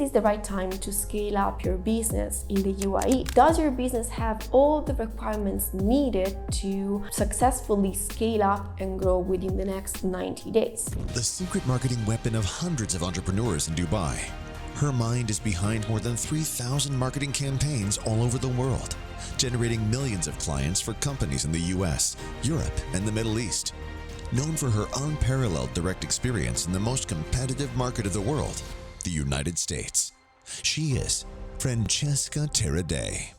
this the right time to scale up your business in the UAE? Does your business have all the requirements needed to successfully scale up and grow within the next 90 days? The secret marketing weapon of hundreds of entrepreneurs in Dubai. Her mind is behind more than 3,000 marketing campaigns all over the world, generating millions of clients for companies in the US, Europe, and the Middle East. Known for her unparalleled direct experience in the most competitive market of the world, the United States. She is Francesca Taraddei.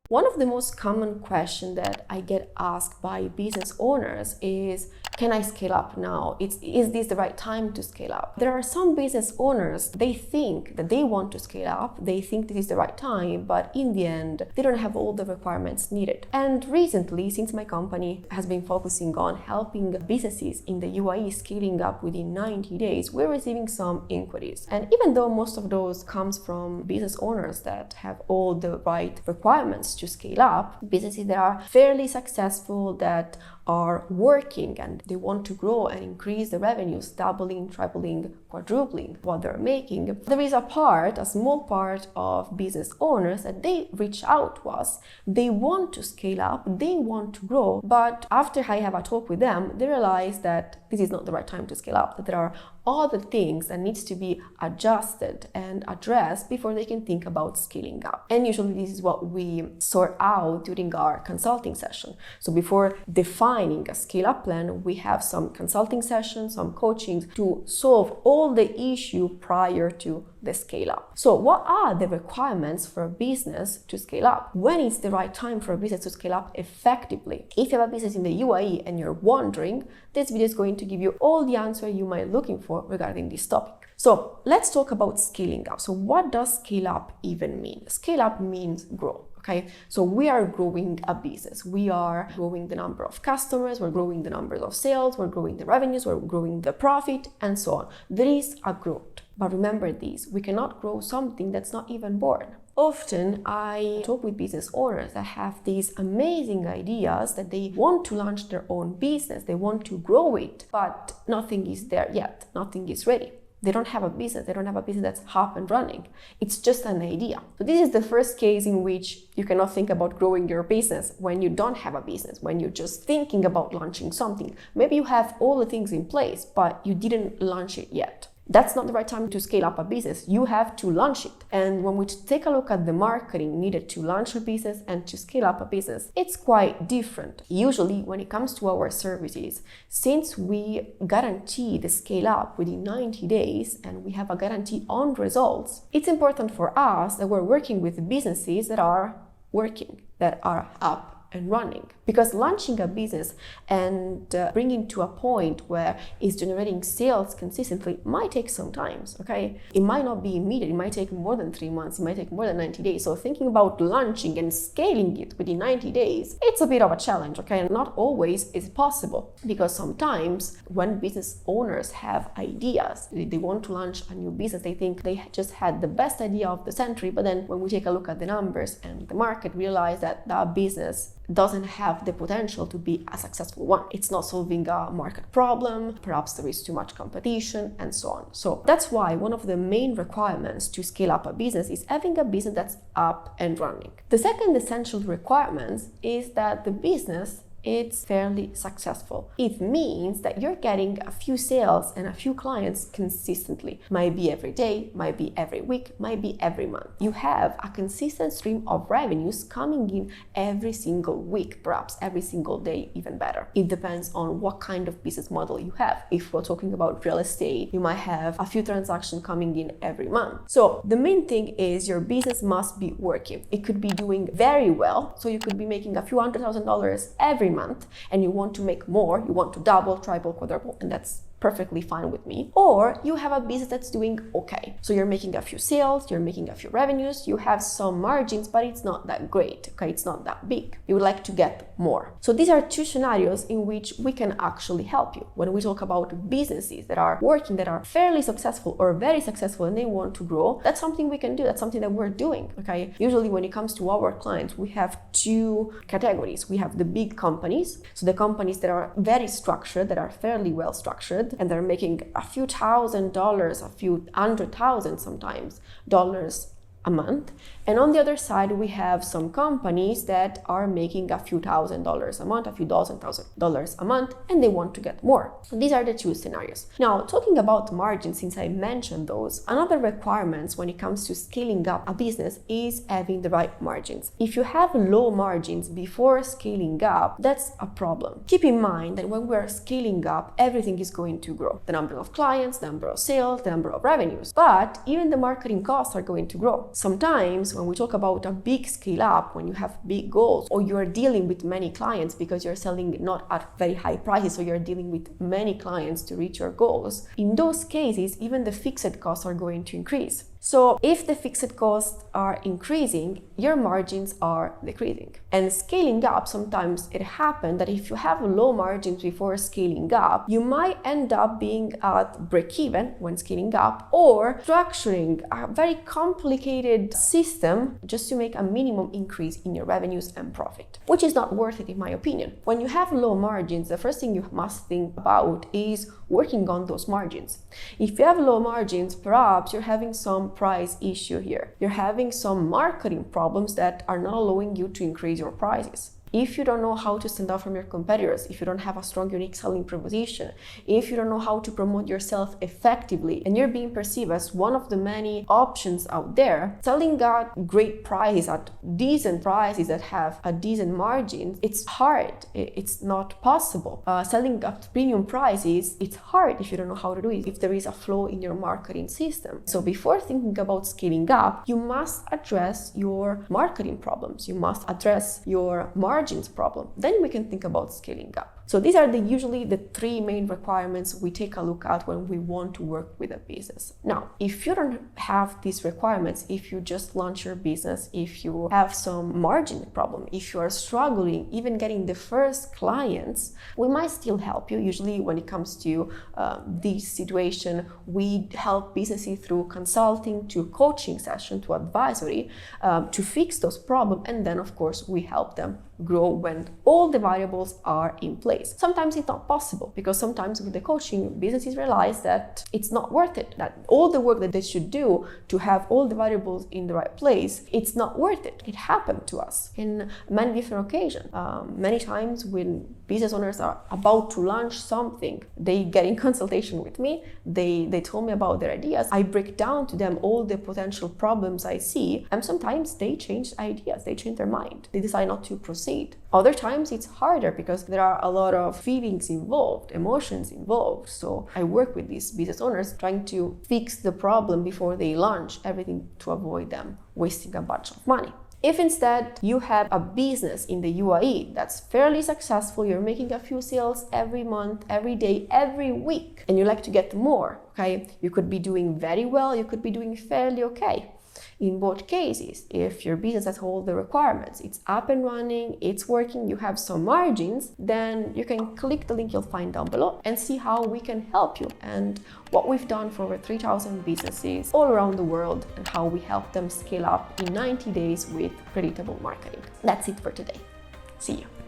One of the most common questions that I get asked by business owners is, can I scale up now? Is this the right time to scale up? There are some business owners, they think that they want to scale up, they think this is the right time, but in the end, they don't have all the requirements needed. And recently, since my company has been focusing on helping businesses in the UAE scaling up within 90 days, we're receiving some inquiries. And even though most of those comes from business owners that have all the right requirements to scale up, businesses that are fairly successful, that are working and they want to grow and increase the revenues, doubling, tripling, quadrupling what they're making. There is a small part of business owners that they reach out to us. They want to scale up, they want to grow, but after I have a talk with them, they realize that this is not the right time to scale up, that there are other things that needs to be adjusted and addressed before they can think about scaling up. And usually this is what we sort out during our consulting session. So before defining a scale up plan, we have some consulting sessions, some coachings to solve all the issue prior to the scale up. So what are the requirements for a business to scale up? When is the right time for a business to scale up effectively? If you have a business in the UAE and you're wondering, this video is going to give you all the answer you might be looking for regarding this topic. So let's talk about scaling up. So what does scale up even mean? Scale up means grow. Okay, so we are growing a business. We are growing the number of customers, we're growing the number of sales, we're growing the revenues, we're growing the profit, and so on. There is a growth. But remember this, we cannot grow something that's not even born. Often I talk with business owners that have these amazing ideas that they want to launch their own business, they want to grow it, but nothing is there yet, nothing is ready. They don't have a business that's up and running. It's just an idea. So this is the first case in which you cannot think about growing your business when you don't have a business, when you're just thinking about launching something. Maybe you have all the things in place, but you didn't launch it yet. That's not the right time to scale up a business. You have to launch it. And when we take a look at the marketing needed to launch a business and to scale up a business, it's quite different. Usually when it comes to our services, since we guarantee the scale up within 90 days and we have a guarantee on results, it's important for us that we're working with businesses that are working, that are up and running. Because launching a business and bringing to a point where it's generating sales consistently might take some time, okay? It might not be immediate, it might take more than 3 months, it might take more than 90 days. So thinking about launching and scaling it within 90 days, it's a bit of a challenge, okay? And not always is possible, because sometimes when business owners have ideas, they want to launch a new business, they think they just had the best idea of the century, but then when we take a look at the numbers and the market, realize that that business doesn't have the potential to be a successful one. It's not solving a market problem, perhaps there is too much competition, and so on. So that's why one of the main requirements to scale up a business is having a business that's up and running. The second essential requirement is that the business it's fairly successful. It means that you're getting a few sales and a few clients consistently. Might be every day, might be every week, might be every month. You have a consistent stream of revenues coming in every single week, perhaps every single day, even better. It depends on what kind of business model you have. If we're talking about real estate, you might have a few transactions coming in every month. So the main thing is your business must be working. It could be doing very well. So you could be making a few $100,000 every month and you want to make more, you want to double, triple, quadruple, and that's perfectly fine with me. Or you have a business that's doing okay. So you're making a few sales, you're making a few revenues, you have some margins, but it's not that great, okay? It's not that big. You would like to get more. So these are two scenarios in which we can actually help you. When we talk about businesses that are working, that are fairly successful or very successful and they want to grow, that's something we can do. That's something that we're doing, okay? Usually when it comes to our clients, we have two categories. We have the big companies. So the companies that are very structured, that are fairly well structured, and they're making a few $1,000s, a few $100,000 sometimes dollars a month. And on the other side, we have some companies that are making a few $1,000s a month, a few $1,000s a month, and they want to get more. So these are the two scenarios. Now, talking about margins, since I mentioned those, another requirement when it comes to scaling up a business is having the right margins. If you have low margins before scaling up, that's a problem. Keep in mind that when we're scaling up, everything is going to grow. The number of clients, the number of sales, the number of revenues, but even the marketing costs are going to grow. Sometimes when we talk about a big scale up, when you have big goals or you're dealing with many clients because you're selling not at very high prices, so you're dealing with many clients to reach your goals, in those cases, even the fixed costs are going to increase. So if the fixed costs are increasing, your margins are decreasing. And scaling up, sometimes it happens that if you have low margins before scaling up, you might end up being at break-even when scaling up, or structuring a very complicated system just to make a minimum increase in your revenues and profit, which is not worth it in my opinion. When you have low margins, the first thing you must think about is working on those margins. If you have low margins, perhaps you're having some price issue here. You're having some marketing problems that are not allowing you to increase your prices. If you don't know how to stand out from your competitors, if you don't have a strong, unique selling proposition, if you don't know how to promote yourself effectively, and you're being perceived as one of the many options out there, selling at great prices, at decent prices that have a decent margin, it's hard. It's not possible. Selling at premium prices, it's hard if you don't know how to do it, if there is a flaw in your marketing system. So before thinking about scaling up, you must address your marketing problems. You must address your margins problem. Then we can think about scaling up. So these are usually the three main requirements we take a look at when we want to work with a business. Now, if you don't have these requirements, if you just launch your business, if you have some margin problem, if you are struggling even getting the first clients, we might still help you. Usually when it comes to this situation, we help businesses through consulting, to coaching session, to advisory, to fix those problems. And then of course we help them grow when all the variables are in place. Sometimes it's not possible, because sometimes with the coaching, businesses realize that it's not worth it, that all the work that they should do to have all the variables in the right place, it's not worth it. It happened to us in many different occasions. Many times when business owners are about to launch something, they get in consultation with me, they told me about their ideas, I break down to them all the potential problems I see, and sometimes they change ideas, they change their mind, they decide not to proceed. Other times it's harder because there are a lot of feelings involved, emotions involved. So I work with these business owners trying to fix the problem before they launch everything, to avoid them wasting a bunch of money. If instead you have a business in the UAE that's fairly successful, you're making a few sales every month, every day, every week, and you like to get more, okay? You could be doing very well, you could be doing fairly okay. In both cases, if your business has all the requirements, it's up and running, it's working, you have some margins, then you can click the link you'll find down below and see how we can help you, and what we've done for over 3,000 businesses all around the world, and how we help them scale up in 90 days with predictable marketing. That's it for today. See you.